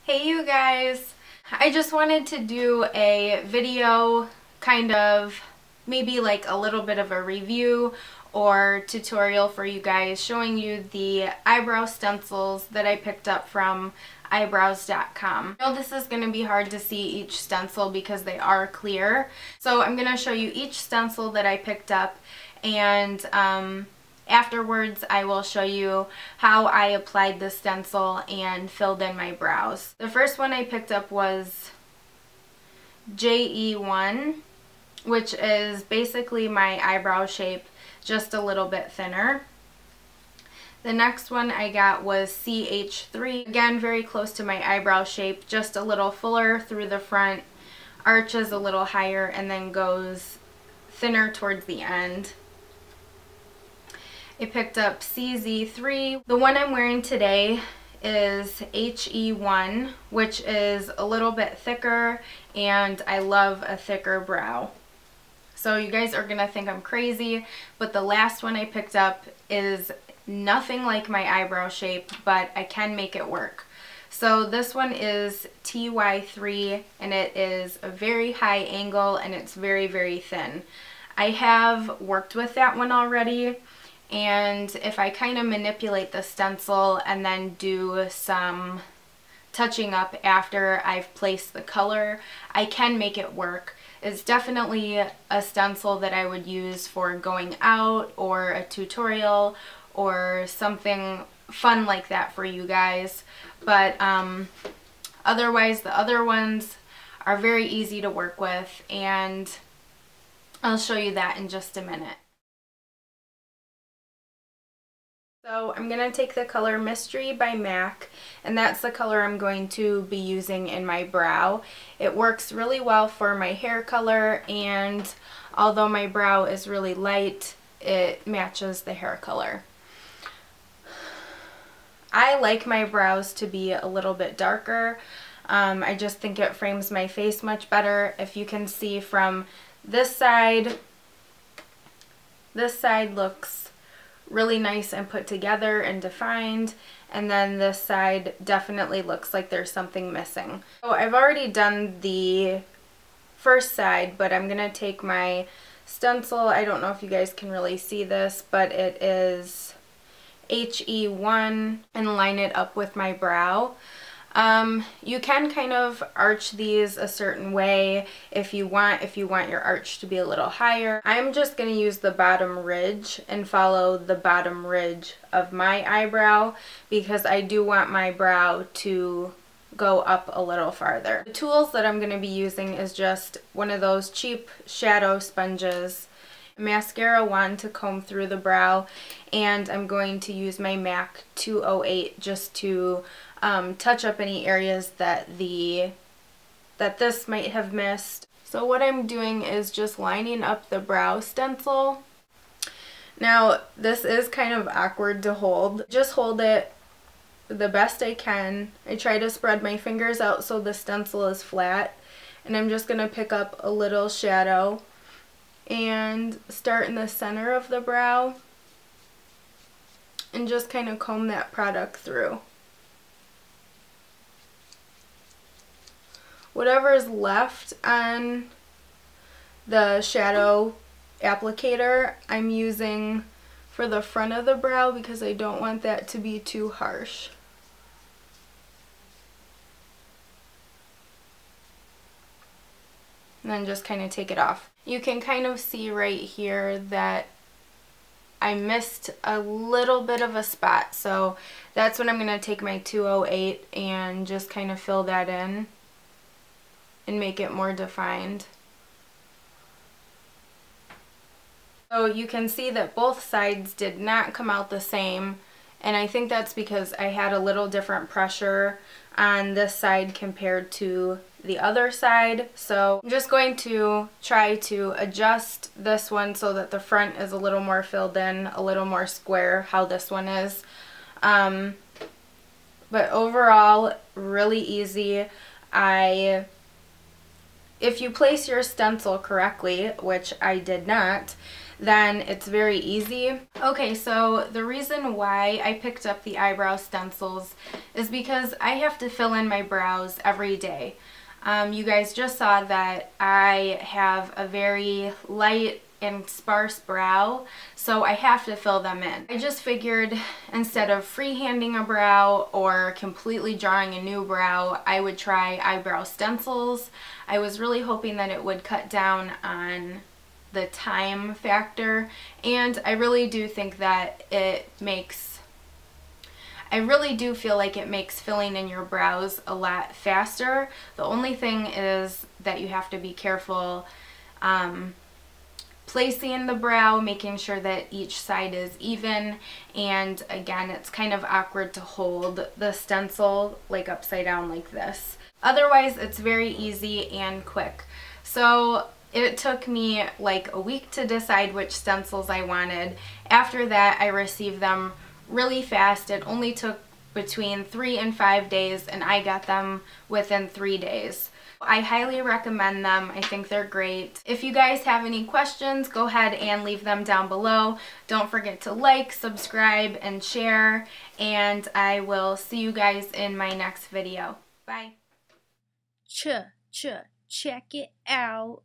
Hey you guys, I just wanted to do a video, kind of maybe like a little bit of a review or tutorial for you guys, showing you the eyebrow stencils that I picked up from eyebrows.com. I know this is going to be hard to see each stencil because they are clear, so I'm going to show you each stencil that I picked up, and afterwards, I will show you how I applied the stencil and filled in my brows. The first one I picked up was JE1, which is basically my eyebrow shape, just a little bit thinner. The next one I got was CH3, again very close to my eyebrow shape, just a little fuller through the front, arches a little higher, and then goes thinner towards the end. I picked up CZ3. The one I'm wearing today is HE1, which is a little bit thicker, and I love a thicker brow. So you guys are gonna think I'm crazy, but the last one I picked up is nothing like my eyebrow shape, but I can make it work. So this one is TY3, and it is a very high angle, and it's very, very thin. I have worked with that one already, and if I kind of manipulate the stencil and then do some touching up after I've placed the color, I can make it work. It's definitely a stencil that I would use for going out or a tutorial or something fun like that for you guys. But otherwise, the other ones are very easy to work with, and I'll show you that in just a minute. So I'm going to take the color Mystery by MAC, and that's the color I'm going to be using in my brow. It works really well for my hair color, and although my brow is really light, it matches the hair color. I like my brows to be a little bit darker. I just think it frames my face much better. If you can see from this side looks really nice and put together and defined, and then this side definitely looks like there's something missing. So I've already done the first side, but I'm gonna take my stencil. I don't know if you guys can really see this, but it is HE1, and line it up with my brow. You can kind of arch these a certain way if you want your arch to be a little higher. I'm just going to use the bottom ridge and follow the bottom ridge of my eyebrow because I do want my brow to go up a little farther. The tools that I'm going to be using is just one of those cheap shadow sponges, a mascara wand to comb through the brow, and I'm going to use my MAC 208 just to touch up any areas that this might have missed. So what I'm doing is just lining up the brow stencil. Now this is kind of awkward to hold. Just hold it the best I can. I try to spread my fingers out so the stencil is flat, and I'm just going to pick up a little shadow and start in the center of the brow and just kind of comb that product through. Whatever is left on the shadow applicator, I'm using for the front of the brow because I don't want that to be too harsh. And then just kind of take it off. You can kind of see right here that I missed a little bit of a spot, so that's when I'm going to take my 208 and just kind of fill that in and make it more defined. So you can see that both sides did not come out the same, and I think that's because I had a little different pressure on this side compared to the other side. So I'm just going to try to adjust this one so that the front is a little more filled in, a little more square, how this one is. But overall, really easy. If you place your stencil correctly, which I did not, then it's very easy. Okay, so the reason why I picked up the eyebrow stencils is because I have to fill in my brows every day. You guys just saw that I have a very light and sparse brow, so I have to fill them in. I just figured instead of freehanding a brow or completely drawing a new brow, I would try eyebrow stencils. I was really hoping that it would cut down on the time factor, and I really do think that I really do feel like it makes filling in your brows a lot faster. The only thing is that you have to be careful placing the brow, making sure that each side is even, and again, it's kind of awkward to hold the stencil like upside down like this. Otherwise, it's very easy and quick. So it took me like a week to decide which stencils I wanted. After that, I received them really fast. It only took between 3 and 5 days, and I got them within 3 days. I highly recommend them. I think they're great. If you guys have any questions, go ahead and leave them down below. Don't forget to like, subscribe, and share, and I will see you guys in my next video. Bye. Check it out.